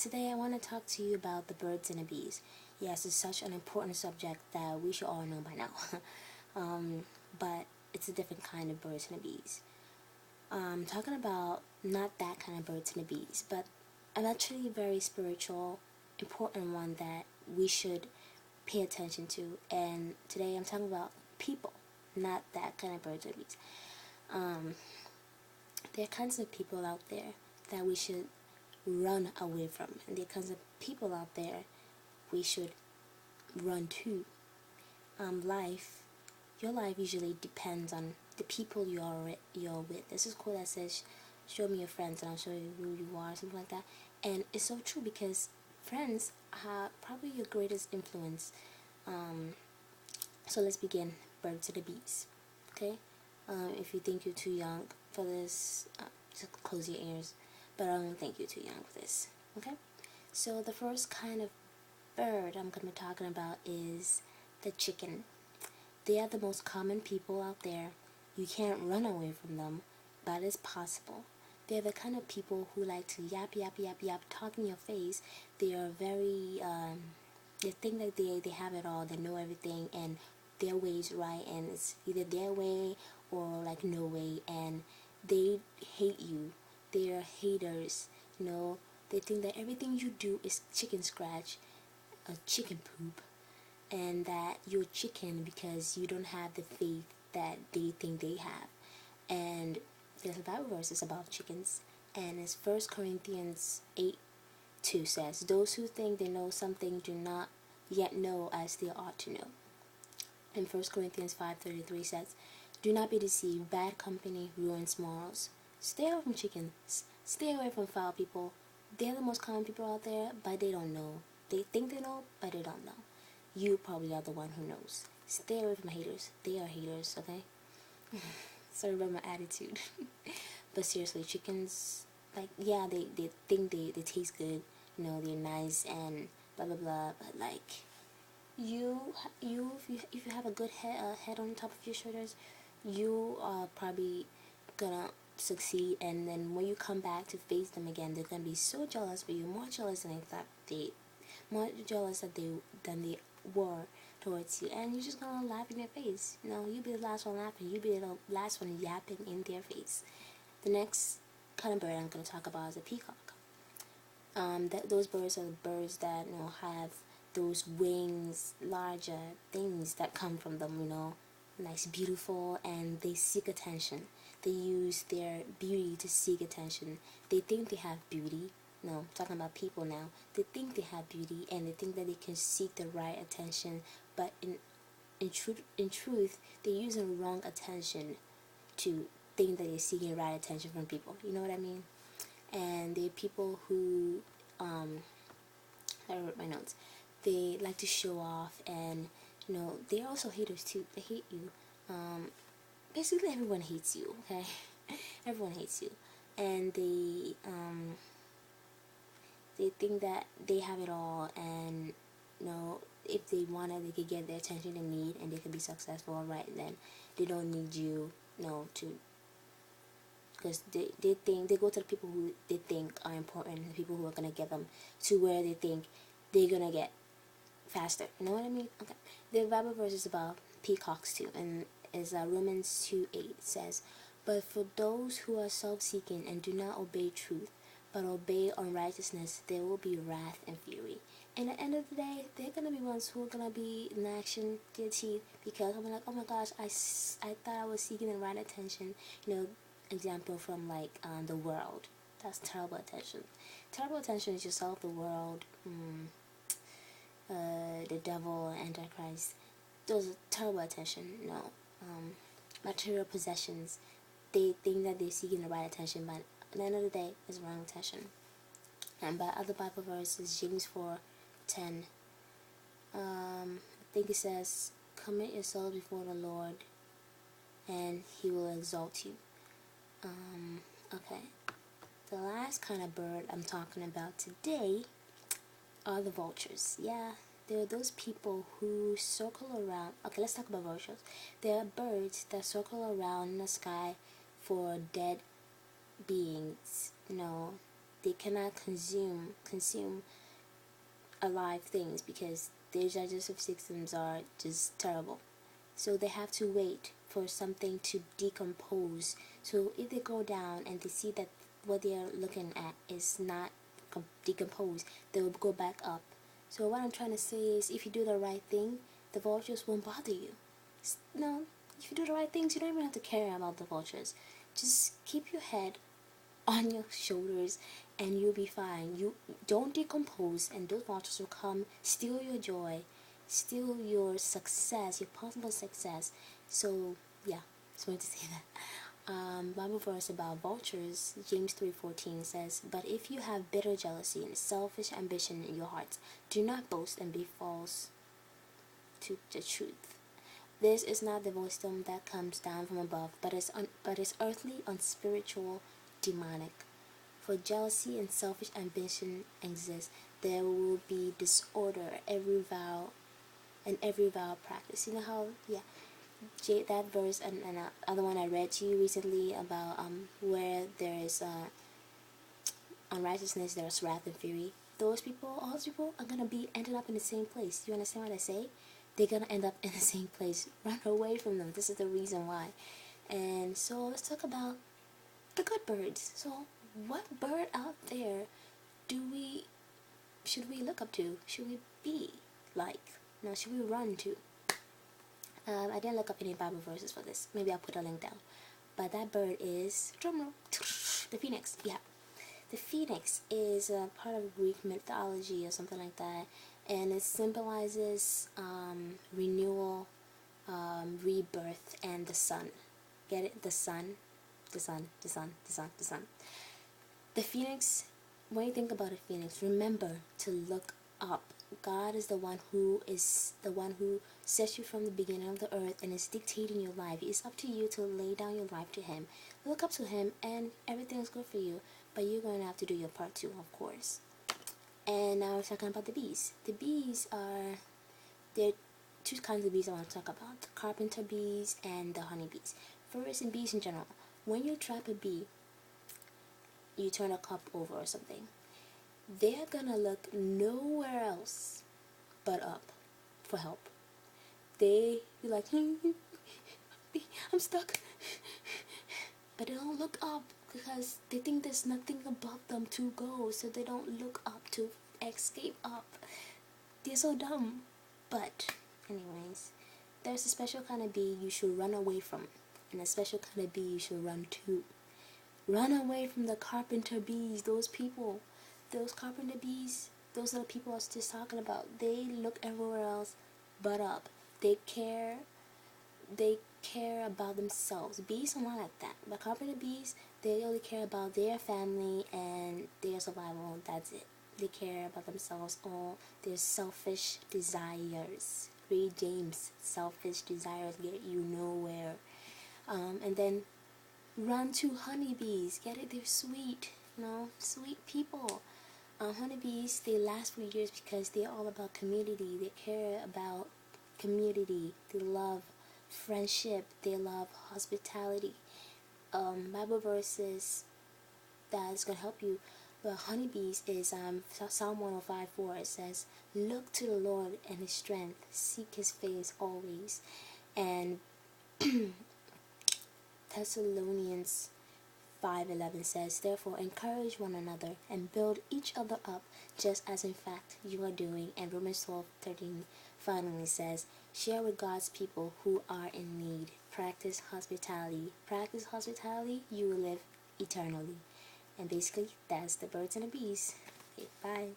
Today I want to talk to you about the birds and the bees. Yes, it's such an important subject that we should all know by now. But it's a different kind of birds and the bees. I'm talking about not that kind of birds and the bees, but an actually very spiritual, important one that we should pay attention to. And today I'm talking about people, not that kind of birds and bees. There are kinds of people out there that we should run away from, and there are kinds of people out there we should run to. Life, your life usually depends on the people you're with. There's this quote that says, "Show me your friends, and I'll show you who you are," something like that. And it's so true because friends are probably your greatest influence. So let's begin. Birds to the bees. Okay. If you think you're too young for this, just close your ears. But I don't think you're too young for this. Okay. So the first kind of bird I'm going to be talking about is the chicken. They are the most common people out there. You can't run away from them, but it's possible. They're the kind of people who like to yap, yap, yap, yap, talk in your face. They are very, they think that they have it all, they know everything, and their way is right, and it's either their way or like no way, and they hate you. They're haters, they think that everything you do is chicken scratch, a chicken poop, and that you're chicken because you don't have the faith that they think they have. And there's a Bible verse about chickens, and it's 1 Corinthians 8:2 says, "Those who think they know something do not yet know as they ought to know." And 1 Corinthians 5:33 says, "Do not be deceived, bad company ruins morals." Stay away from chickens. Stay away from foul people. They're the most common people out there, but they don't know. They think they know, but they don't know. You probably are the one who knows. Stay away from haters. They are haters, okay? Sorry about my attitude. But seriously, chickens, like, yeah, they think they taste good, they're nice and blah blah blah, but like, if you have a good head on top of your shoulders, you are probably gonna succeed, and then when you come back to face them again, they're gonna be so jealous for you, more jealous than they thought more jealous than they were towards you, and you're just gonna laugh in their face. You'll be the last one laughing, you'll be the last one yapping in their face. The next kind of bird I'm gonna talk about is a peacock. Those birds are the birds that have those wings, larger things that come from them, nice, beautiful, and they seek attention. They use their beauty to seek attention. They think they have beauty. No, I'm talking about people now. They think they have beauty, and they think that they can seek the right attention, but in truth, they're using wrong attention to think that they're seeking right attention from people. You know what I mean? And they're people who, I wrote my notes. They like to show off, and they're also haters too. They hate you. Basically, everyone hates you. Okay, everyone hates you, and they think that they have it all, and if they wanted, they could get the attention they need, and they can be successful. Right then, they don't need you, to, because they think they go to the people who they think are important, the people who are gonna get them to where they think they're gonna get faster. You know what I mean? Okay. The Bible verse is about peacocks too, and is Romans 2:8 says, "But for those who are self-seeking and do not obey truth, but obey unrighteousness, there will be wrath and fury." And at the end of the day, they're gonna be ones who are gonna be in action, their teeth, because I'm like, oh my gosh, I thought I was seeking the right attention. Example from like the world. That's terrible attention. Terrible attention is yourself, the world, the devil, Antichrist. Those are terrible attention. Material possessions. They think that they're seeking the right attention, but at the end of the day, it's wrong attention. And by other Bible verses, James 4:10. I think it says, "Commit yourself before the Lord, and He will exalt you." Okay. The last kind of bird I'm talking about today are the vultures. Yeah, there are those people who circle around. Okay, let's talk about vultures. There are birds that circle around in the sky for dead beings, they cannot consume alive things because their digestive systems are just terrible. So they have to wait for something to decompose. So if they go down and they see that what they are looking at is not decomposed, they will go back up. So what I'm trying to say is, if you do the right thing, the vultures won't bother you. No, if you do the right things, you don't even have to care about the vultures. Just keep your head on your shoulders and you'll be fine. You don't decompose, and those vultures will come, steal your joy, steal your success, your possible success. So yeah, just wanted to say that. Bible verse about vultures, James 3:14 says, "But if you have bitter jealousy and selfish ambition in your hearts, do not boast and be false to the truth. This is not the wisdom that comes down from above, but is earthly, unspiritual, demonic. For jealousy and selfish ambition exist, there will be disorder, every vile practice." You know how, yeah, that verse and other one I read to you recently about where there is unrighteousness, there's wrath and fury. All those people are gonna be ended up in the same place. You understand what I say? They're gonna end up in the same place. Run away from them. This is the reason why. And so let's talk about the good birds. So what bird out there should we look up to? Should we be like? No, should we run to? I didn't look up any Bible verses for this. Maybe I'll put a link down. But that bird is, drumroll, the phoenix. Yeah, the phoenix is a part of Greek mythology or something like that, and it symbolizes renewal, rebirth, and the sun. Get it? The sun, the sun, the sun, the sun, the sun. The phoenix. When you think about a phoenix, remember to look up. God is the one who sets you from the beginning of the earth and is dictating your life. It's up to you to lay down your life to Him. Look up to Him, and everything is good for you. But you're going to have to do your part too, of course. And now we're talking about the bees. The bees there are two kinds of bees I want to talk about: the carpenter bees and the honeybees. First, in bees in general, when you trap a bee, you turn a cup over or something, they're gonna look nowhere else but up for help. They be like, I'm stuck. But they don't look up because they think there's nothing above them to go, so they don't look up to escape up. They're so dumb. But anyways, there's a special kind of bee you should run away from, and a special kind of bee you should run to. Run away from the carpenter bees. Those carpenter bees, those are the people I was just talking about. They look everywhere else but up. They care about themselves. Bees are not like that. But carpenter bees, they only care about their family and their survival. That's it. They care about themselves, all their selfish desires. Read James. Selfish desires get you nowhere. And then run to honeybees. Get it? They're sweet. Sweet people. Honeybees, they last for years because they're all about community. They care about community. They love friendship. They love hospitality. Bible verses that's going to help you. The honeybees is Psalm 105:4. It says, "Look to the Lord and His strength. Seek His face always." And Thessalonians 5:11 says, "Therefore encourage one another and build each other up, just as in fact you are doing." And Romans 12:13 finally says, "Share with God's people who are in need. Practice hospitality. Practice hospitality, you will live eternally." And basically, that's the birds and the bees. Okay, bye.